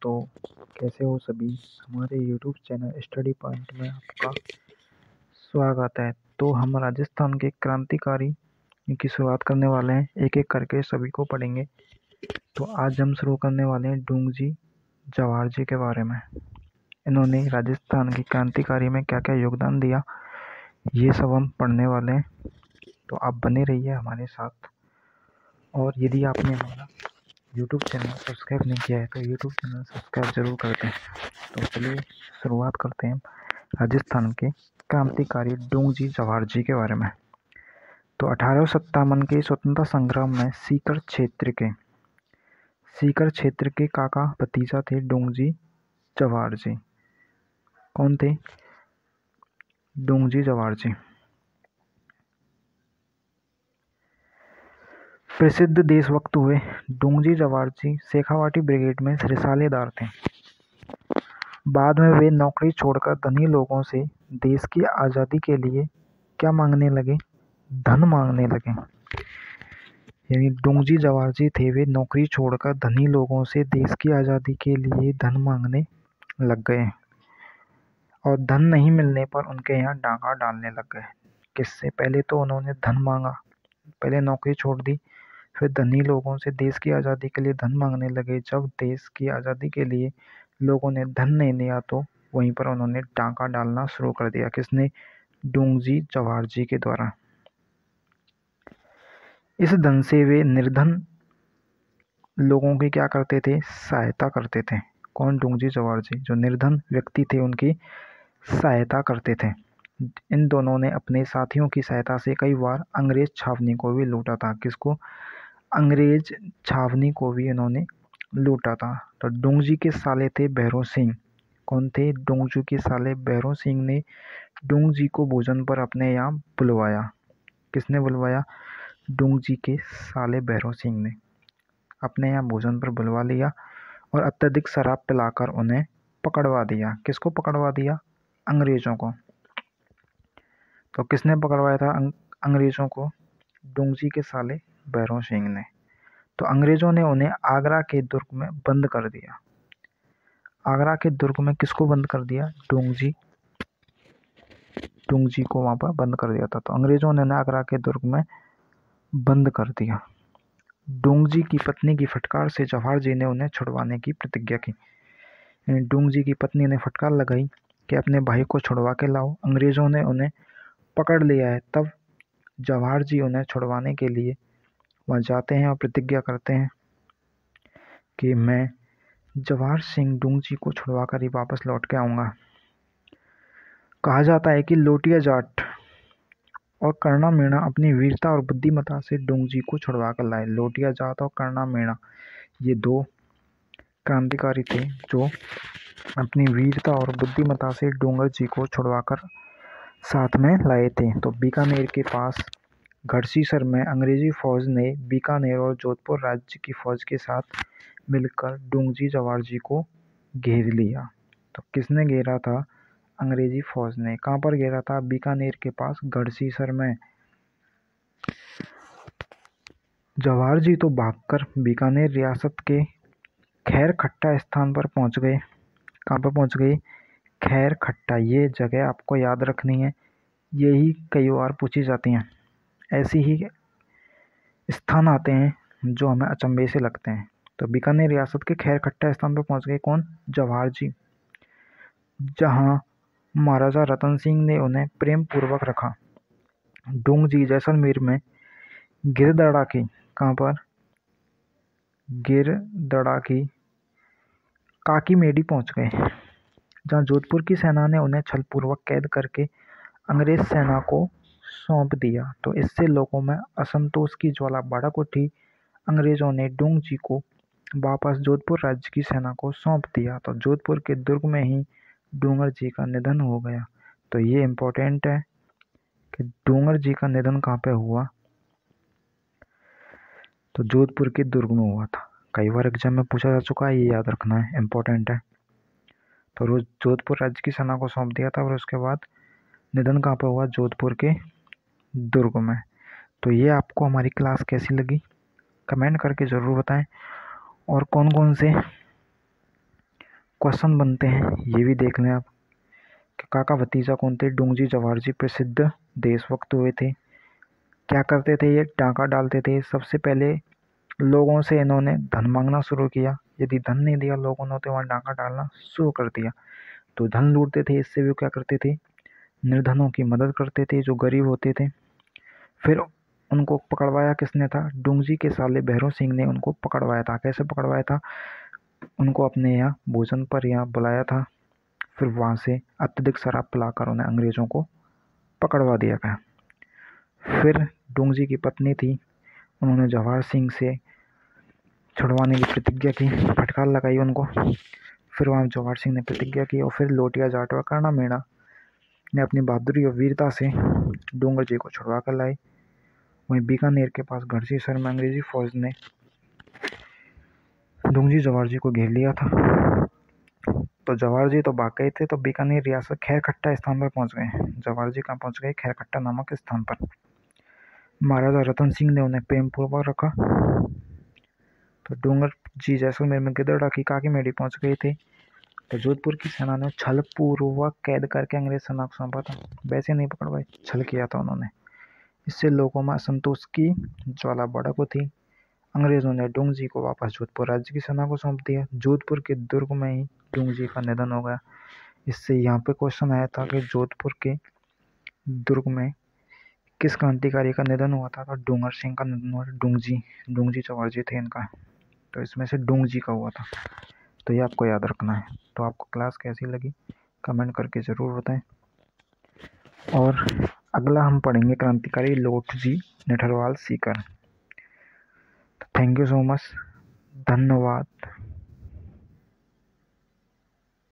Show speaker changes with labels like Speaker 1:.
Speaker 1: तो कैसे हो सभी। हमारे यूट्यूब चैनल स्टडी पॉइंट में आपका स्वागत है। तो हम राजस्थान के क्रांतिकारी की शुरुआत करने वाले हैं, एक एक करके सभी को पढ़ेंगे। तो आज हम शुरू करने वाले हैं डोंगजी जवाहर जी के बारे में। इन्होंने राजस्थान की क्रांतिकारी में क्या क्या योगदान दिया, ये सब हम पढ़ने वाले हैं। तो आप बने रहिए हमारे साथ। और यदि आपने हमारा यूट्यूब चैनल सब्सक्राइब नहीं किया है तो यूट्यूब चैनल सब्सक्राइब जरूर करते हैं। तो चलिए शुरुआत करते हैं राजस्थान के क्रांतिकारी डोंगजी जवाहर जी के बारे में। तो 1857 के स्वतंत्रता संग्राम में सीकर क्षेत्र के काका भतीजा थे डोंगजी जवाहर जी। कौन थे? डोंगजी जवाहर जी प्रसिद्ध देशभक्त हुए। डोंगजी जवाहर जी शेखावाटी ब्रिगेड में रिसालेदार थे। बाद में वे नौकरी छोड़कर धनी लोगों से देश की आज़ादी के लिए क्या मांगने लगे? धन मांगने लगे। यानी डोंगजी जवाहर जी थे, वे नौकरी छोड़कर धनी लोगों से देश की आज़ादी के लिए धन मांगने लग गए और धन नहीं मिलने पर उनके यहाँ डाका डालने लग गए। किससे? पहले तो उन्होंने धन मांगा, पहले नौकरी छोड़ दी, फिर धनी लोगों से देश की आज़ादी के लिए धन मांगने लगे। जब देश की आज़ादी के लिए लोगों ने धन नहीं दिया तो वहीं पर उन्होंने डाका डालना शुरू कर दिया। किसने? डोंगजी जवाहर जी के द्वारा। इस धन से वे निर्धन लोगों की क्या करते थे? सहायता करते थे। कौन? डोंगजी जवाहर जी। जो निर्धन व्यक्ति थे उनकी सहायता करते थे। इन दोनों ने अपने साथियों की सहायता से कई बार अंग्रेज छावनी को भी लूटा था। किसको? अंग्रेज छावनी को भी इन्होंने लूटा था। तो डोंगजी के साले थे भैरों सिंह। कौन थे? डोंगजी के साले भैरों सिंह ने डोंगजी को भोजन पर अपने यहाँ बुलवाया। किसने बुलवाया? डोंगजी के साले भैरों सिंह ने अपने यहाँ भोजन पर बुलवा लिया और अत्यधिक शराब पिलाकर उन्हें पकड़वा दिया। किसको पकड़वा दिया? अंग्रेजों को। तो किसने पकड़वाया था अंग्रेजों को? डोंगजी के साले भैरों सिंह ने। तो अंग्रेजों ने उन्हें आगरा के दुर्ग में बंद कर दिया। आगरा के दुर्ग में किसको बंद कर दिया? डोंगजी को वहां पर बंद कर दिया था। तो अंग्रेजों ने आगरा के दुर्ग में बंद कर दिया। डोंगजी की पत्नी की फटकार से जवाहर जी ने उन्हें छुड़वाने की प्रतिज्ञा की। डोंगजी की पत्नी ने फटकार लगाई कि अपने भाई को छुड़वा के लाओ। अंग्रेजों ने उन्हें पकड़ लिया है। तब जवाहर जी उन्हें छुड़वाने के लिए वहाँ जाते हैं और प्रतिज्ञा करते हैं कि मैं जवाहर सिंह डोंगजी को छुड़वा कर ही वापस लौट के आऊँगा। कहा जाता है कि लोटिया जाट और कर्णा मीणा अपनी वीरता और बुद्धिमत्ता से डोंगजी को छुड़वा कर लाए। लोटिया जाट और कर्णा मीणा ये दो क्रांतिकारी थे जो अपनी वीरता और बुद्धिमत्ता से डोंगर जी को छुड़वाकर साथ में लाए थे। तो बीकानेर के पास गढ़सीसर में अंग्रेजी फौज ने बीकानेर और जोधपुर राज्य की फौज के साथ मिलकर डोंगजी जवाहर जी को घेर लिया। तो किसने घेरा था? अंग्रेजी फौज ने। कहाँ पर घेरा था? बीकानेर के पास गढ़सीसर में। जवाहर जी तो भागकर बीकानेर रियासत के खैर खट्टा स्थान पर पहुंच गए। कहाँ पर पहुंच गए? खैर खट्टा। ये जगह आपको याद रखनी है, यही कई बार पूछी जाती हैं। ऐसी ही स्थान आते हैं जो हमें अचंभे से लगते हैं। तो बीकानेर रियासत के खैर खट्टा स्थान पर पहुंच गए। कौन? जवाहर जी। जहां महाराजा रतन सिंह ने उन्हें प्रेम पूर्वक रखा। डोंगजी जैसलमेर में गिरदड़ा की, कहाँ पर? गिरदड़ा की काकी मेडी पहुंच गए, जहां जोधपुर की सेना ने उन्हें छलपूर्वक कैद करके अंग्रेज सेना को सौंप दिया। तो इससे लोगों में असंतोष की ज्वाला भड़क उठी। अंग्रेजों ने डोंगजी को वापस जोधपुर राज्य की सेना को सौंप दिया। तो जोधपुर के दुर्ग में ही डोंगर जी का निधन हो गया। तो ये इम्पोर्टेंट है कि डोंगर जी का निधन कहाँ पे हुआ? तो जोधपुर के दुर्ग में हुआ था। कई बार एग्जाम में पूछा जा चुका है, ये याद रखना है, इम्पोर्टेंट है। तो रोज जोधपुर राज्य की सेना को सौंप दिया था और उसके बाद निधन कहाँ पे हुआ? जोधपुर के दुर्ग में। तो ये आपको हमारी क्लास कैसी लगी कमेंट करके ज़रूर बताएं। और कौन कौन से क्वेश्चन बनते हैं, ये भी देख लें आप कि काका भतीजा कौन थे। डोंगजी जवाहर जी प्रसिद्ध देशभक्त हुए थे। क्या करते थे ये? डाका डालते थे। सबसे पहले लोगों से इन्होंने धन मांगना शुरू किया। यदि धन नहीं दिया लोगों ने तो वहाँ डाका डालना शुरू कर दिया। तो धन लूटते थे। इससे भी क्या करते थे? निर्धनों की मदद करते थे, जो गरीब होते थे। फिर उनको पकड़वाया किसने था? डोंगजी के साले भैरव सिंह ने उनको पकड़वाया था। कैसे पकड़वाया था? उनको अपने यहाँ भोजन पर यहाँ बुलाया था। फिर वहाँ से अत्यधिक शराब पिलाकर उन्हें अंग्रेजों को पकड़वा दिया गया। फिर डोंगजी की पत्नी थी, उन्होंने जवाहर सिंह से छुड़वाने की प्रतिज्ञा की, फटकार लगाई उनको। फिर वहाँ जवाहर सिंह ने प्रतिज्ञा की और फिर लोटिया जाटवा कर्णा मेणा ने अपनी बहादुरी और वीरता से डोंगर जी को छुड़वा कर लाए। वहीं बीकानेर के पास घड़सी शहर में अंग्रेजी फौज ने डोंगजी जवाहर जी को घेर लिया था। तो जवाहर जी तो भाग गए थे, तो बीकानेर रियासत खैरखट्टा स्थान पर पहुंच गए। जवाहर जी कहाँ पहुंच गए? खैरखट्टा नामक स्थान पर। महाराजा रतन सिंह ने उन्हें प्रेमपूर्वक रखा। तो डोंगर जी जैसलमेर में गिदड़ा की काकी मेढ़ी पहुंच गए थे। तो जोधपुर की सेना ने छल पूर्वक कैद करके अंग्रेज सेना को सौंपा था। वैसे नहीं पकड़वाए, छल किया था उन्होंने। इससे लोगों में असंतोष की ज्वाला भड़क थी। अंग्रेजों ने डोंगजी को वापस जोधपुर राज्य की सेना को सौंप दिया। जोधपुर के दुर्ग में ही डोंगजी का निधन हो गया। इससे यहाँ पे क्वेश्चन आया था कि जोधपुर के दुर्ग में किस क्रांतिकारी का निधन हुआ था? तो डोंगर सिंह का निधन हुआ था। डोंगजी जवाहर जी थे इनका। तो इसमें से डोंगजी का हुआ था। तो ये आपको याद रखना है। तो आपको क्लास कैसी लगी कमेंट करके ज़रूर बताएं। और अगला हम पढ़ेंगे क्रांतिकारी Lotji Nitharwal Sikar. Thank you so much. धन्यवाद।